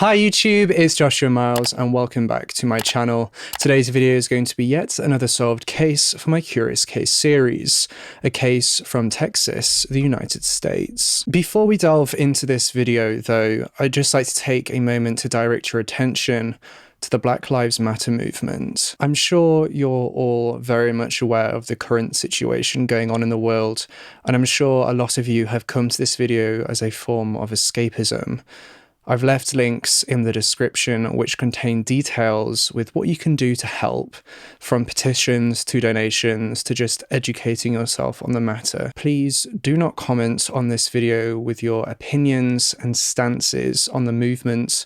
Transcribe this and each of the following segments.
Hi YouTube, it's Joshua Miles and welcome back to my channel. Today's video is going to be yet another solved case for my Curious Case series, a case from Texas, the United States. Before we delve into this video though, I'd just like to take a moment to direct your attention to the Black Lives Matter movement. I'm sure you're all very much aware of the current situation going on in the world, and I'm sure a lot of you have come to this video as a form of escapism. I've left links in the description which contain details with what you can do to help, from petitions to donations to just educating yourself on the matter. Please do not comment on this video with your opinions and stances on the movement,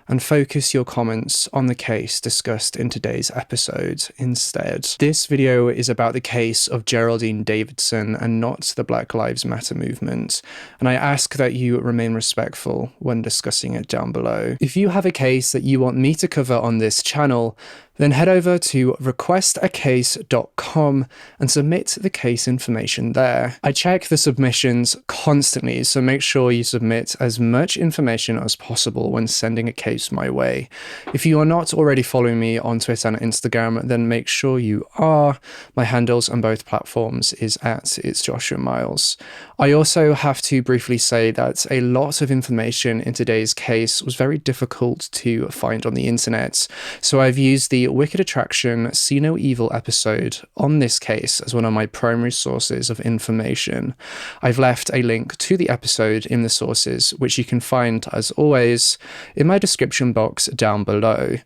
and focus your comments on the case discussed in today's episode instead. This video is about the case of Geraldine Davidson and not the Black Lives Matter movement, and I ask that you remain respectful when discussing it down below. If you have a case that you want me to cover on this channel, then head over to requestacase.com and submit the case information there. I check the submissions constantly, so make sure you submit as much information as possible when sending a case my way. If you are not already following me on Twitter and Instagram, then make sure you are. My handles on both platforms is @itsjoshuamilesyt. I also have to briefly say that a lot of information in today's case was very difficult to find on the internet, so I've used the Wicked Attraction See No Evil episode on this case as one of my primary sources of information. I've left a link to the episode in the sources, which you can find, as always, in my description box down below.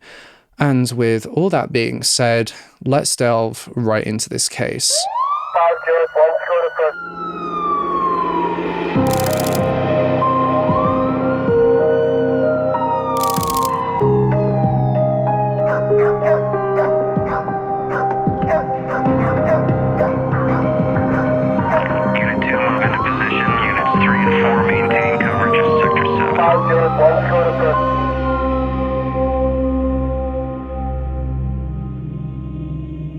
And with all that being said, let's delve right into this case.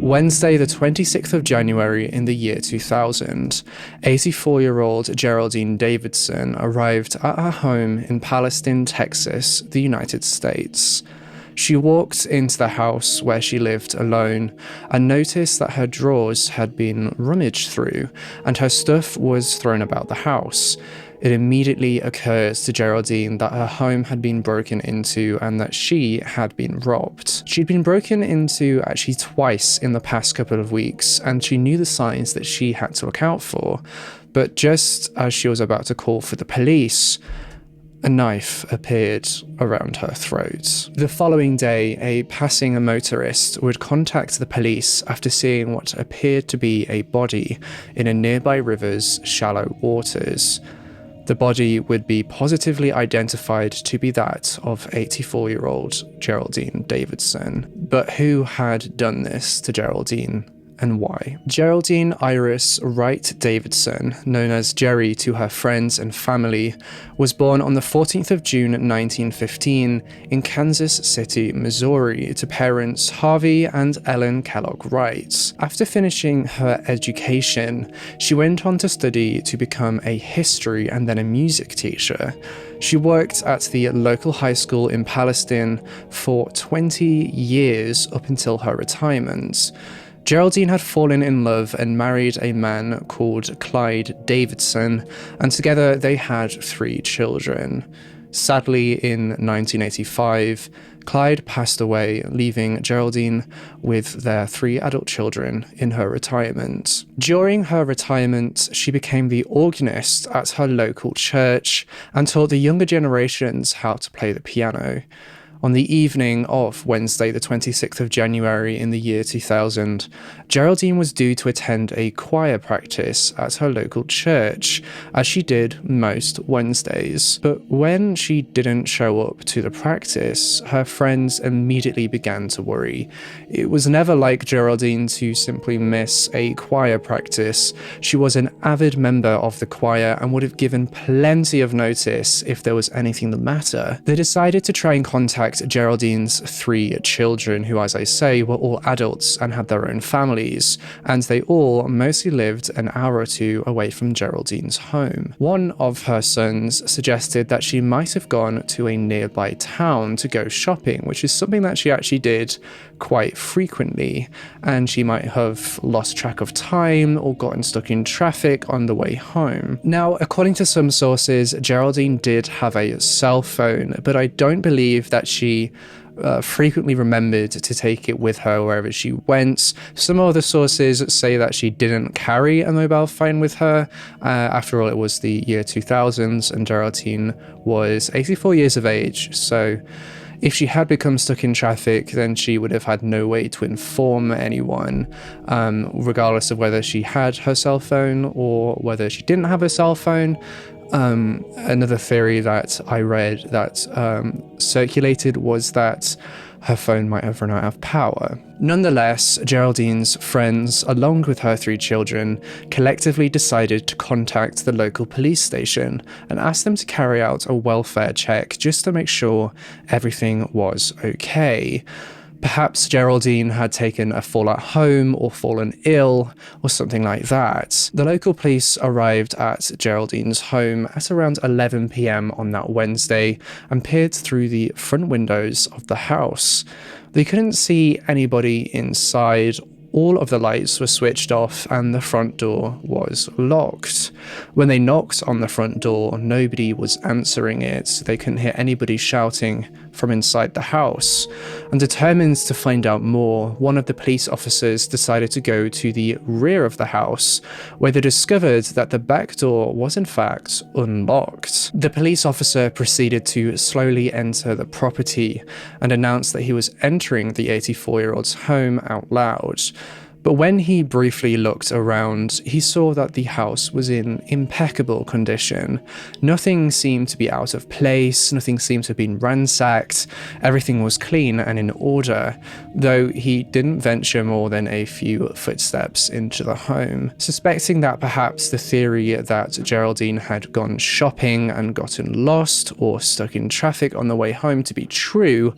Wednesday the 26th of January in the year 2000, 84-year-old Geraldine Davidson arrived at her home in Palestine, Texas, the United States. She walked into the house where she lived alone and noticed that her drawers had been rummaged through and her stuff was thrown about the house. It immediately occurs to Geraldine that her home had been broken into and that she had been robbed. She'd been broken into actually twice in the past couple of weeks, and she knew the signs that she had to look out for. But just as she was about to call for the police, a knife appeared around her throat. The following day, a passing motorist would contact the police after seeing what appeared to be a body in a nearby river's shallow waters. The body would be positively identified to be that of 84-year-old Geraldine Davidson. But who had done this to Geraldine? And why? Geraldine Iris Wright Davidson, known as Jerry to her friends and family, was born on the 14th of June 1915 in Kansas City, Missouri, to parents Harvey and Ellen Kellogg Wright. After finishing her education, she went on to study to become a history and then a music teacher. She worked at the local high school in Palestine for 20 years up until her retirement. Geraldine had fallen in love and married a man called Clyde Davidson, and together they had 3 children. Sadly, in 1985, Clyde passed away, leaving Geraldine with their 3 adult children in her retirement. During her retirement, she became the organist at her local church and taught the younger generations how to play the piano. On the evening of Wednesday the 26th of January in the year 2000, Geraldine was due to attend a choir practice at her local church, as she did most Wednesdays. But when she didn't show up to the practice, her friends immediately began to worry. It was never like Geraldine to simply miss a choir practice. She was an avid member of the choir and would have given plenty of notice if there was anything the matter. They decided to try and contact fact, Geraldine's 3 children, who, as I say, were all adults and had their own families, and they all mostly lived an hour or two away from Geraldine's home. One of her sons suggested that she might have gone to a nearby town to go shopping, which is something that she actually did quite frequently, and she might have lost track of time or gotten stuck in traffic on the way home. Now, according to some sources, Geraldine did have a cell phone, but I don't believe that she frequently remembered to take it with her wherever she went. Some other sources say that she didn't carry a mobile phone with her. After all, it was the year 2000 and Geraldine was 84 years of age, so if she had become stuck in traffic, then she would have had no way to inform anyone, regardless of whether she had her cell phone or whether she didn't have a cell phone. Another theory that I read that circulated was that her phone might have run out of power. Nonetheless, Geraldine's friends, along with her 3 children, collectively decided to contact the local police station and ask them to carry out a welfare check just to make sure everything was okay. Perhaps Geraldine had taken a fall at home or fallen ill or something like that. The local police arrived at Geraldine's home at around 11 p.m. on that Wednesday and peered through the front windows of the house. They couldn't see anybody inside. All of the lights were switched off and the front door was locked. When they knocked on the front door, nobody was answering it. They couldn't hear anybody shouting from inside the house. And determined to find out more, one of the police officers decided to go to the rear of the house, where they discovered that the back door was in fact unlocked. The police officer proceeded to slowly enter the property and announced that he was entering the 84-year-old's home out loud. But when he briefly looked around, he saw that the house was in impeccable condition. Nothing seemed to be out of place, nothing seemed to have been ransacked, everything was clean and in order, though he didn't venture more than a few footsteps into the home. Suspecting that perhaps the theory that Geraldine had gone shopping and gotten lost or stuck in traffic on the way home to be true,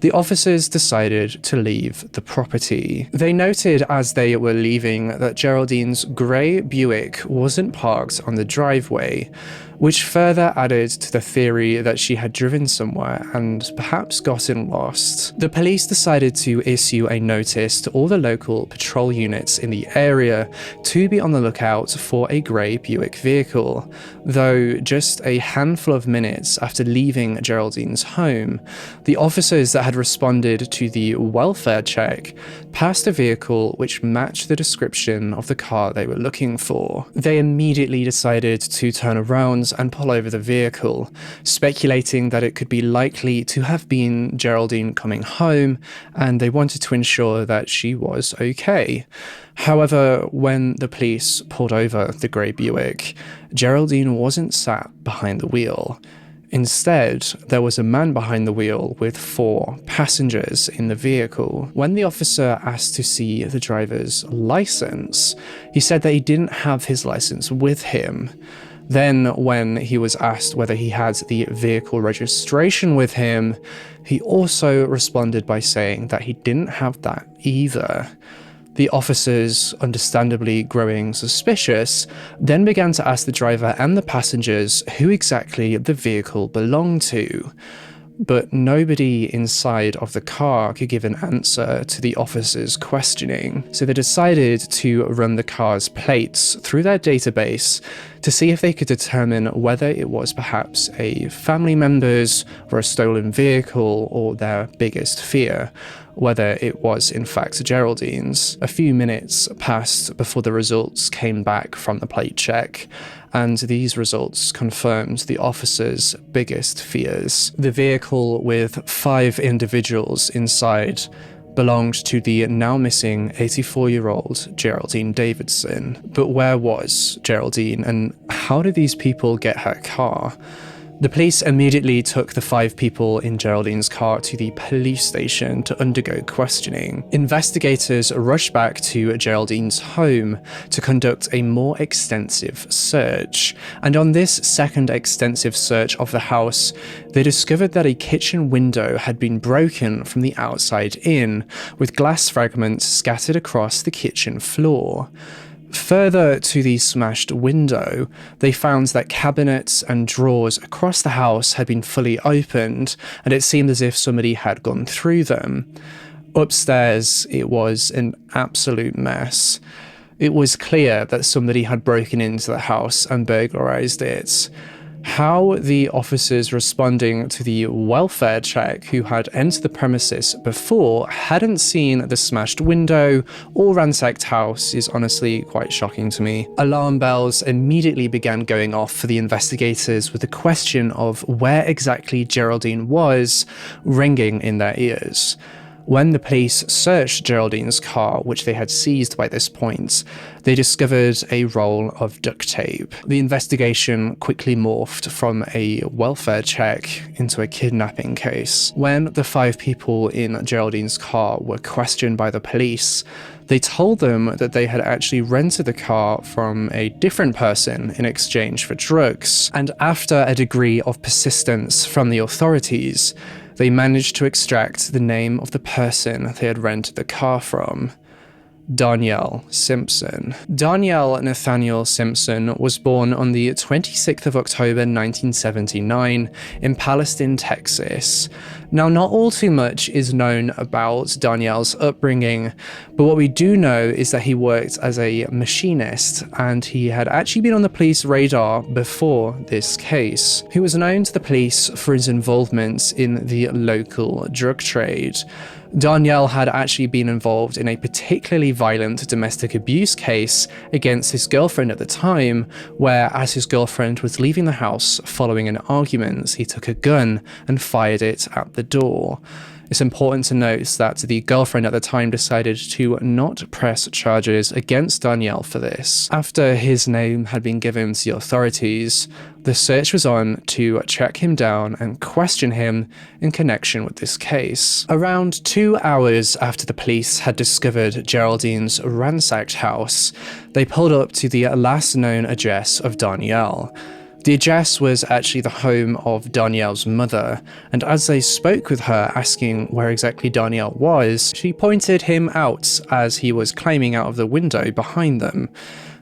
the officers decided to leave the property. They noted as they were leaving that Geraldine's grey Buick wasn't parked on the driveway, which further added to the theory that she had driven somewhere and perhaps gotten lost. The police decided to issue a notice to all the local patrol units in the area to be on the lookout for a grey Buick vehicle, though just a handful of minutes after leaving Geraldine's home, the officers that had responded to the welfare check passed a vehicle which matched the description of the car they were looking for. They immediately decided to turn around and pull over the vehicle, speculating that it could be likely to have been Geraldine coming home, and they wanted to ensure that she was okay. However, when the police pulled over the grey Buick, Geraldine wasn't sat behind the wheel. Instead, there was a man behind the wheel with 4 passengers in the vehicle. When the officer asked to see the driver's license, he said that he didn't have his license with him. Then, when he was asked whether he had the vehicle registration with him, he also responded by saying that he didn't have that either. The officers, understandably growing suspicious, then began to ask the driver and the passengers who exactly the vehicle belonged to. But nobody inside of the car could give an answer to the officers' questioning, so they decided to run the car's plates through their database to see if they could determine whether it was perhaps a family member's or a stolen vehicle or their biggest fear, whether it was in fact Geraldine's. A few minutes passed before the results came back from the plate check, and these results confirmed the officers' biggest fears. The vehicle with 5 individuals inside belonged to the now missing 84-year-old Geraldine Davidson. But where was Geraldine, and how did these people get her car? The police immediately took the 5 people in Geraldine's car to the police station to undergo questioning. Investigators rushed back to Geraldine's home to conduct a more extensive search, and on this second extensive search of the house, they discovered that a kitchen window had been broken from the outside in, with glass fragments scattered across the kitchen floor. Further to the smashed window, they found that cabinets and drawers across the house had been fully opened, and it seemed as if somebody had gone through them. Upstairs, it was an absolute mess. It was clear that somebody had broken into the house and burglarized it. How the officers responding to the welfare check who had entered the premises before hadn't seen the smashed window or ransacked house is honestly quite shocking to me. Alarm bells immediately began going off for the investigators, with the question of where exactly Geraldine was ringing in their ears. When the police searched Geraldine's car, which they had seized by this point, they discovered a roll of duct tape. The investigation quickly morphed from a welfare check into a kidnapping case. When the 5 people in Geraldine's car were questioned by the police, they told them that they had actually rented the car from a different person in exchange for drugs, and after a degree of persistence from the authorities, they managed to extract the name of the person they had rented the car from: Danielle Simpson. Danielle Nathaniel Simpson was born on the 26th of October 1979 in Palestine, Texas. Now, not all too much is known about Danielle's upbringing, but what we do know is that he worked as a machinist, and he had actually been on the police radar before this case. He was known to the police for his involvement in the local drug trade. Danielle had actually been involved in a particularly violent domestic abuse case against his girlfriend at the time, where as his girlfriend was leaving the house following an argument, he took a gun and fired it at the door. It's important to note that the girlfriend at the time decided to not press charges against Danielle for this. After his name had been given to the authorities, the search was on to track him down and question him in connection with this case. Around 2 hours after the police had discovered Geraldine's ransacked house, they pulled up to the last known address of Danielle. The address was actually the home of Danielle's mother, and as they spoke with her asking where exactly Danielle was, she pointed him out as he was climbing out of the window behind them.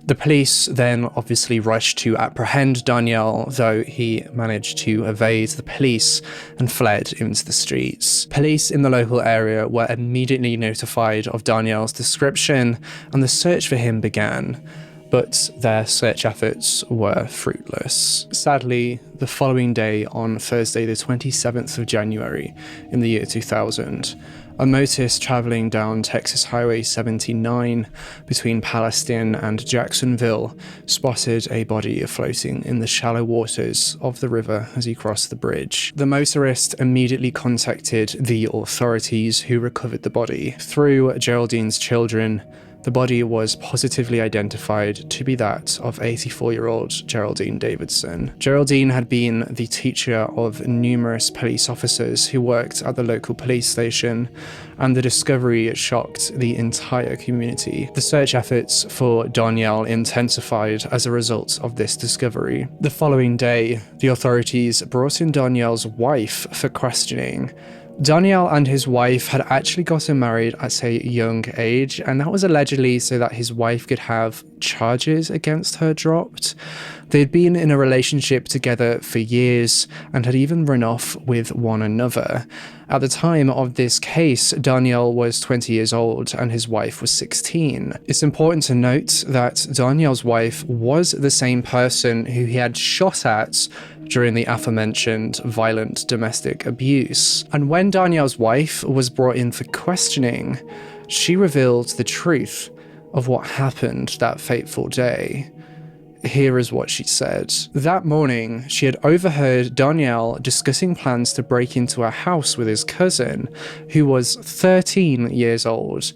The police then obviously rushed to apprehend Danielle, though he managed to evade the police and fled into the streets. Police in the local area were immediately notified of Danielle's description, and the search for him began. But their search efforts were fruitless. Sadly, the following day, on Thursday the 27th of January in the year 2000, a motorist traveling down Texas Highway 79 between Palestine and Jacksonville spotted a body floating in the shallow waters of the river as he crossed the bridge. The motorist immediately contacted the authorities, who recovered the body. Through Geraldine's children, the body was positively identified to be that of 84-year-old Geraldine Davidson. Geraldine had been the teacher of numerous police officers who worked at the local police station, and the discovery shocked the entire community. The search efforts for Danielle intensified as a result of this discovery. The following day, the authorities brought in Danielle's wife for questioning. Danielle and his wife had actually gotten married at a young age, and that was allegedly so that his wife could have charges against her dropped. They'd been in a relationship together for years and had even run off with one another. At the time of this case, Danielle was 20 years old and his wife was 16. It's important to note that Danielle's wife was the same person who he had shot at during the aforementioned violent domestic abuse. And when Danielle's wife was brought in for questioning, she revealed the truth of what happened that fateful day. Here is what she said. That morning, she had overheard Danielle discussing plans to break into a house with his cousin, who was 13 years old.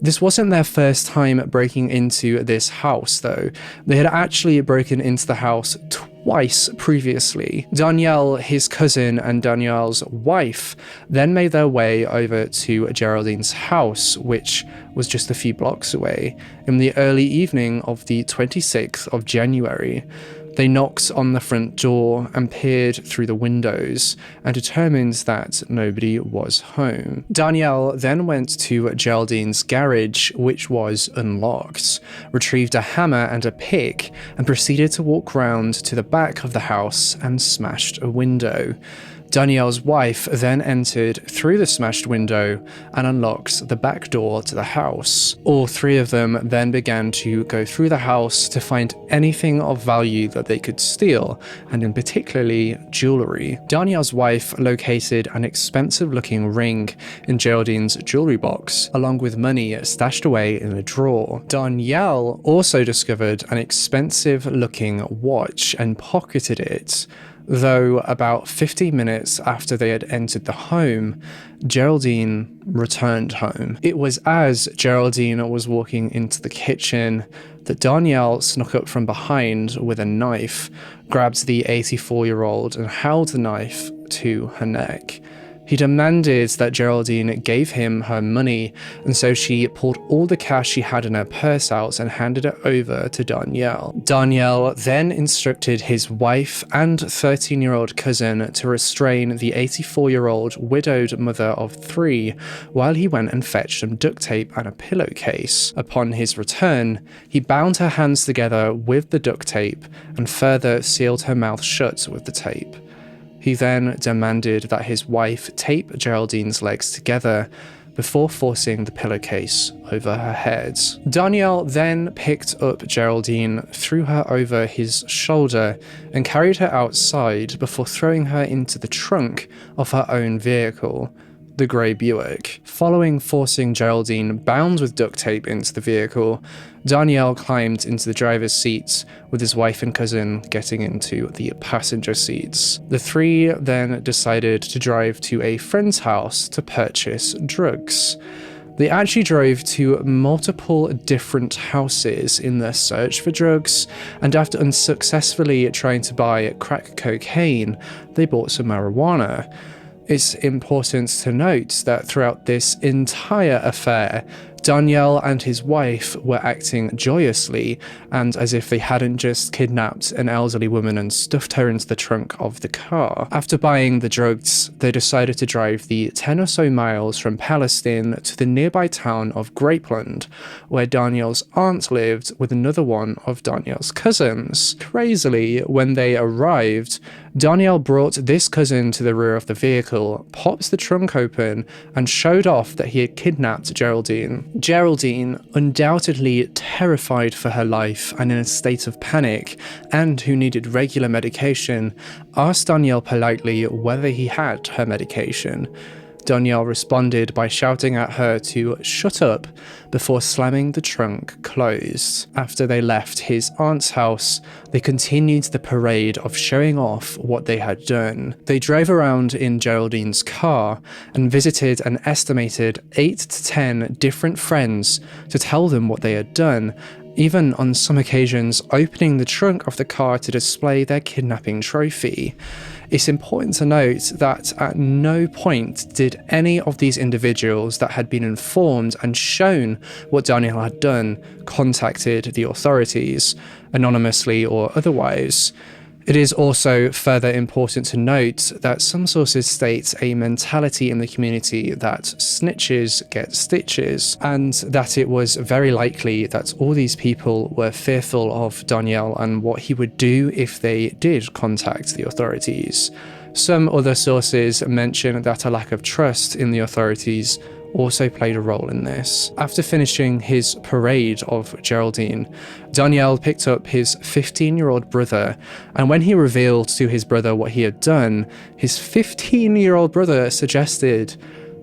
This wasn't their first time breaking into this house, though. They had actually broken into the house twice previously. Danielle, his cousin, and Danielle's wife then made their way over to Geraldine's house, which was just a few blocks away, in the early evening of the 26th of January. They knocked on the front door and peered through the windows and determined that nobody was home. Danielle then went to Geraldine's garage, which was unlocked, retrieved a hammer and a pick, and proceeded to walk round to the back of the house and smashed a window. Danielle's wife then entered through the smashed window and unlocked the back door to the house. All three of them then began to go through the house to find anything of value that they could steal, and in particularly jewelry. Danielle's wife located an expensive-looking ring in Geraldine's jewelry box, along with money stashed away in a drawer. Danielle also discovered an expensive-looking watch and pocketed it. Though about 50 minutes after they had entered the home, Geraldine returned home. It was as Geraldine was walking into the kitchen that Danielle snuck up from behind with a knife, grabbed the 84-year-old and held the knife to her neck. He demanded that Geraldine gave him her money, and so she pulled all the cash she had in her purse out and handed it over to Danielle. Danielle then instructed his wife and 13-year-old cousin to restrain the 84-year-old widowed mother of 3 while he went and fetched some duct tape and a pillowcase. Upon his return, he bound her hands together with the duct tape and further sealed her mouth shut with the tape. He then demanded that his wife tape Geraldine's legs together before forcing the pillowcase over her head. Danielle then picked up Geraldine, threw her over his shoulder, and carried her outside before throwing her into the trunk of her own vehicle, the grey Buick. Following forcing Geraldine bound with duct tape into the vehicle, Danielle climbed into the driver's seat, with his wife and cousin getting into the passenger seats. The three then decided to drive to a friend's house to purchase drugs. They actually drove to multiple different houses in their search for drugs, and after unsuccessfully trying to buy crack cocaine, they bought some marijuana. It's important to note that throughout this entire affair, Danielle and his wife were acting joyously and as if they hadn't just kidnapped an elderly woman and stuffed her into the trunk of the car. After buying the drugs, they decided to drive the 10 or so miles from Palestine to the nearby town of Grapeland, where Danielle's aunt lived with another one of Danielle's cousins. Crazily, when they arrived, Danielle brought this cousin to the rear of the vehicle, popped the trunk open, and showed off that he had kidnapped Geraldine. Geraldine, undoubtedly terrified for her life and in a state of panic, and who needed regular medication, asked Danielle politely whether he had her medication. Danielle responded by shouting at her to shut up before slamming the trunk closed. After they left his aunt's house, they continued the parade of showing off what they had done. They drove around in Geraldine's car and visited an estimated 8 to 10 different friends to tell them what they had done, even on some occasions opening the trunk of the car to display their kidnapping trophy. It's important to note that at no point did any of these individuals that had been informed and shown what Danielle had done contacted the authorities, anonymously or otherwise. It is also further important to note that some sources state a mentality in the community that snitches get stitches, and that it was very likely that all these people were fearful of Danielle and what he would do if they did contact the authorities. Some other sources mention that a lack of trust in the authorities also played a role in this. After finishing his parade of Geraldine, Danielle picked up his 15-year-old brother, and when he revealed to his brother what he had done, his 15-year-old brother suggested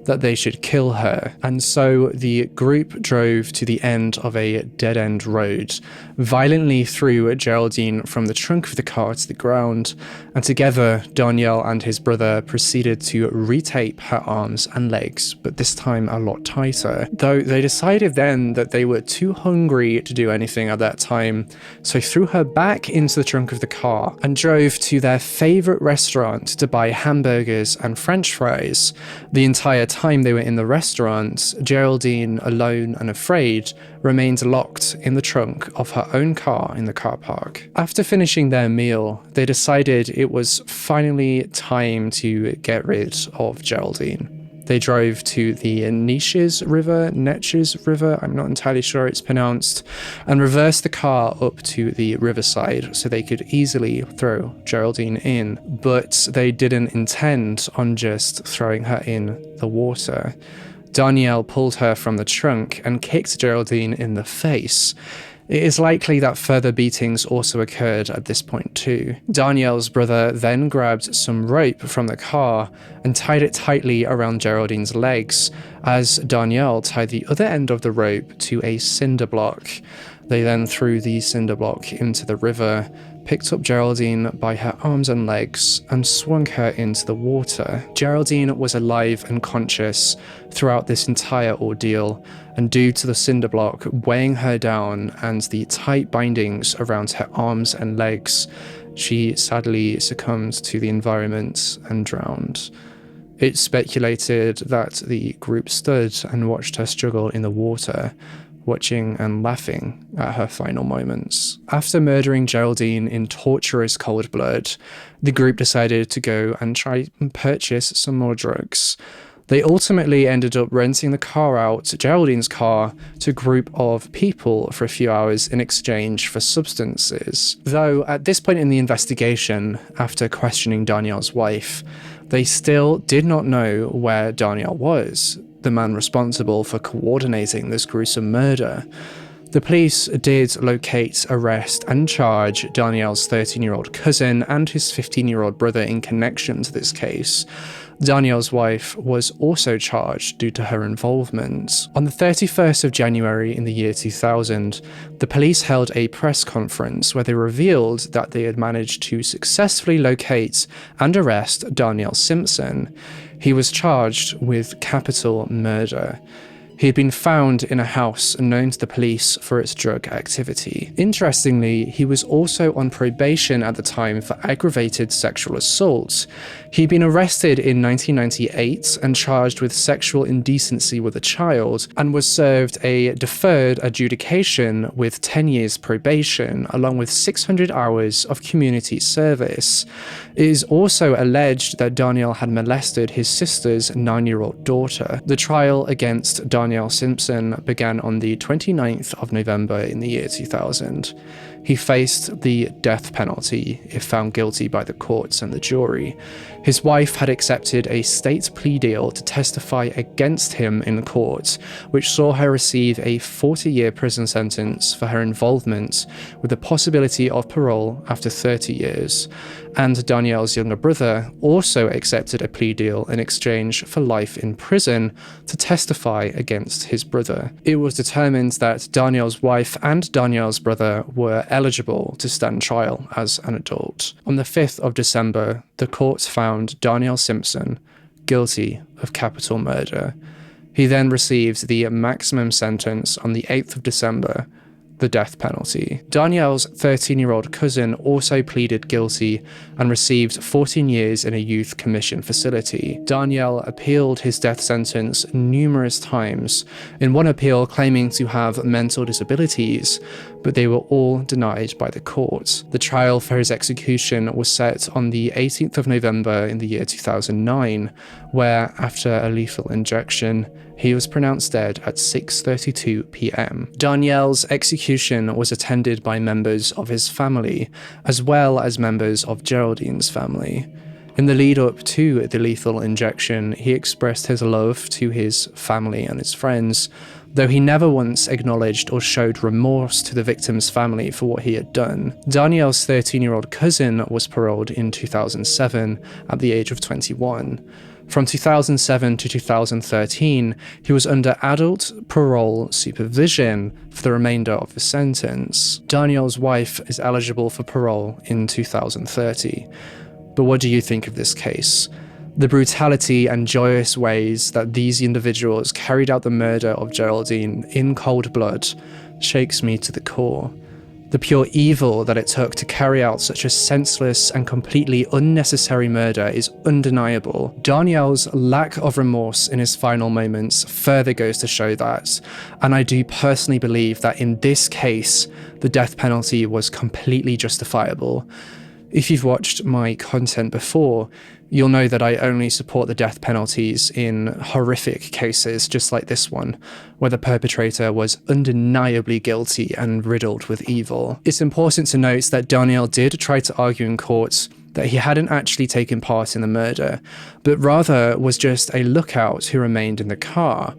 that they should kill her, and so the group drove to the end of a dead-end road, violently threw Geraldine from the trunk of the car to the ground, and together Daniel and his brother proceeded to retape her arms and legs, but this time a lot tighter, though they decided then that they were too hungry to do anything at that time, so threw her back into the trunk of the car and drove to their favorite restaurant to buy hamburgers and french fries. The entire time they were in the restaurant, Geraldine, alone and afraid, remained locked in the trunk of her own car in the car park. After finishing their meal, they decided it was finally time to get rid of Geraldine. They drove to the Neches River, I'm not entirely sure it's pronounced, and reversed the car up to the riverside so they could easily throw Geraldine in. But they didn't intend on just throwing her in the water. Daniel pulled her from the trunk and kicked Geraldine in the face. It is likely that further beatings also occurred at this point too. Daniel's brother then grabbed some rope from the car and tied it tightly around Geraldine's legs, as Daniel tied the other end of the rope to a cinder block. They then threw the cinder block into the river, picked up Geraldine by her arms and legs, and swung her into the water. Geraldine was alive and conscious throughout this entire ordeal, and due to the cinder block weighing her down and the tight bindings around her arms and legs, she sadly succumbed to the environment and drowned. It's speculated that the group stood and watched her struggle in the water, watching and laughing at her final moments. After murdering Geraldine in torturous cold blood, the group decided to go and try and purchase some more drugs. They ultimately ended up renting the car out, Geraldine's car, to a group of people for a few hours in exchange for substances. Though at this point in the investigation, after questioning Daniel's wife, they still did not know where Daniel was, the man responsible for coordinating this gruesome murder. The police did locate, arrest, and charge Daniel's 13-year-old cousin and his 15-year-old brother in connection to this case. Daniel's wife was also charged due to her involvement. On the 31st of January in the year 2000, the police held a press conference where they revealed that they had managed to successfully locate and arrest Daniel Simpson. He was charged with capital murder. He had been found in a house known to the police for its drug activity. Interestingly, he was also on probation at the time for aggravated sexual assault. He'd been arrested in 1998 and charged with sexual indecency with a child, and was served a deferred adjudication with 10 years probation, along with 600 hours of community service. It is also alleged that Daniel had molested his sister's 9-year-old daughter. The trial against Daniel Simpson began on the 29th of November in the year 2000. He faced the death penalty if found guilty by the courts and the jury. His wife had accepted a state plea deal to testify against him in court, which saw her receive a 40-year prison sentence for her involvement, with the possibility of parole after 30 years. And Daniel's younger brother also accepted a plea deal in exchange for life in prison to testify against his brother. It was determined that Daniel's wife and Daniel's brother were eligible to stand trial as an adult. On the 5th of December, the court found Daniel Simpson guilty of capital murder. He then received the maximum sentence on the 8th of December, the death penalty. Daniel's 13-year-old cousin also pleaded guilty and received 14 years in a youth commission facility. Daniel appealed his death sentence numerous times, in one appeal claiming to have mental disabilities, but they were all denied by the court. The trial for his execution was set on the 18th of November in the year 2009, where, after a lethal injection, he was pronounced dead at 6:32 p.m. Daniel's execution was attended by members of his family, as well as members of Geraldine's family. In the lead up to the lethal injection, he expressed his love to his family and his friends, though he never once acknowledged or showed remorse to the victim's family for what he had done. Daniel's 13-year-old cousin was paroled in 2007 at the age of 21. From 2007 to 2013, he was under adult parole supervision for the remainder of the sentence. Daniel's wife is eligible for parole in 2030. But what do you think of this case? The brutality and joyous ways that these individuals carried out the murder of Geraldine in cold blood shakes me to the core. The pure evil that it took to carry out such a senseless and completely unnecessary murder is undeniable. Daniel's lack of remorse in his final moments further goes to show that, and I do personally believe that in this case, the death penalty was completely justifiable. If you've watched my content before, you'll know that I only support the death penalties in horrific cases just like this one, where the perpetrator was undeniably guilty and riddled with evil. It's important to note that Daniel did try to argue in court that he hadn't actually taken part in the murder, but rather was just a lookout who remained in the car.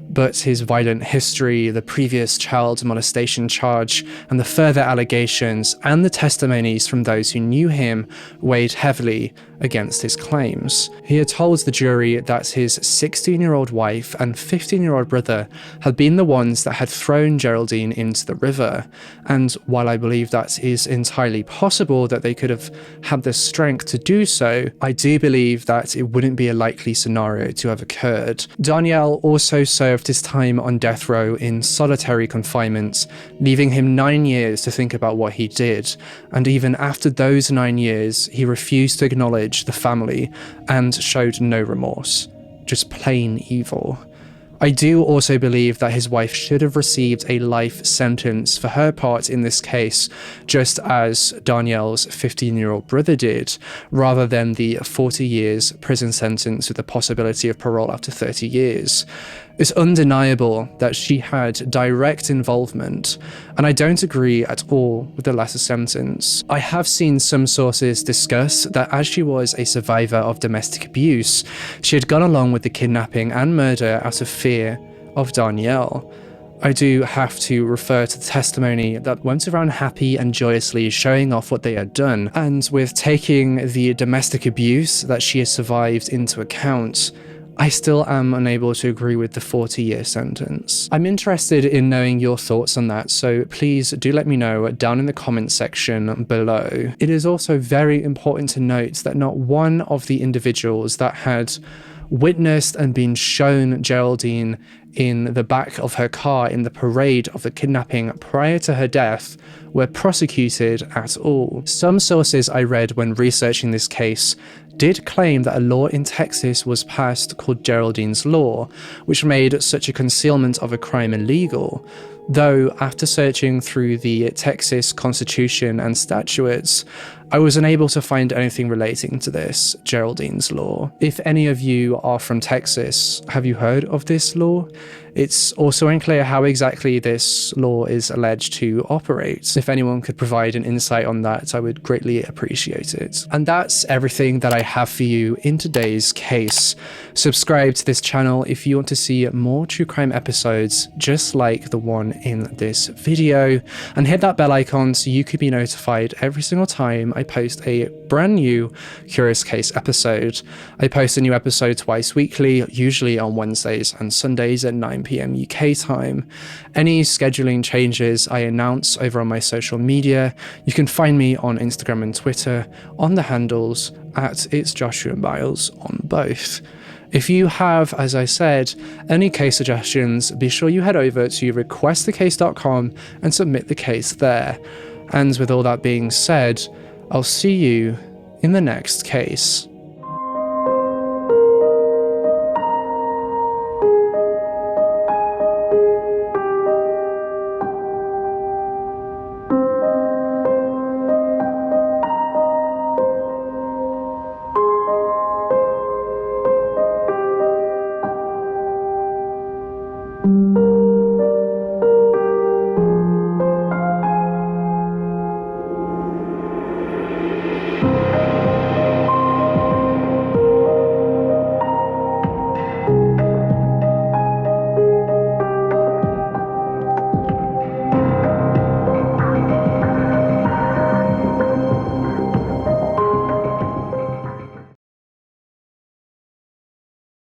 But his violent history, the previous child molestation charge, and the further allegations and the testimonies from those who knew him weighed heavily against his claims. He had told the jury that his 16-year-old wife and 15-year-old brother had been the ones that had thrown Geraldine into the river, and while I believe that is entirely possible that they could have had the strength to do so, I do believe that it wouldn't be a likely scenario to have occurred. Daniel also served his time on death row in solitary confinement, leaving him 9 years to think about what he did, and even after those 9 years, he refused to acknowledge the family and showed no remorse, just plain evil. I do also believe that his wife should have received a life sentence for her part in this case, just as Daniel's 15-year-old brother did, rather than the 40 years prison sentence with the possibility of parole after 30 years. It's undeniable that she had direct involvement, and I don't agree at all with the lesser sentence. I have seen some sources discuss that as she was a survivor of domestic abuse, she had gone along with the kidnapping and murder out of fear of Danielle. I do have to refer to the testimony that went around happy and joyously showing off what they had done, and with taking the domestic abuse that she has survived into account, I still am unable to agree with the 40-year sentence. I'm interested in knowing your thoughts on that, so please do let me know down in the comments section below. It is also very important to note that not one of the individuals that had witnessed and been shown Geraldine in the back of her car in the parade of the kidnapping prior to her death were prosecuted at all. Some sources I read when researching this case did claim that a law in Texas was passed called Geraldine's Law, which made such a concealment of a crime illegal, though after searching through the Texas Constitution and statutes, I was unable to find anything relating to this Geraldine's Law. If any of you are from Texas, have you heard of this law? It's also unclear how exactly this law is alleged to operate. If anyone could provide an insight on that, I would greatly appreciate it. And that's everything that I have for you in today's case. Subscribe to this channel if you want to see more true crime episodes just like the one in this video, and hit that bell icon so you could be notified every single time I post a brand new Curious Case episode. I post a new episode twice weekly, usually on Wednesdays and Sundays at 9 p.m. UK time. Any scheduling changes I announce over on my social media. You can find me on Instagram and Twitter on the handles at itsjoshuamilesyt on both. If you have, as I said, any case suggestions, be sure you head over to requestthecase.com and submit the case there. And with all that being said, I'll see you in the next case.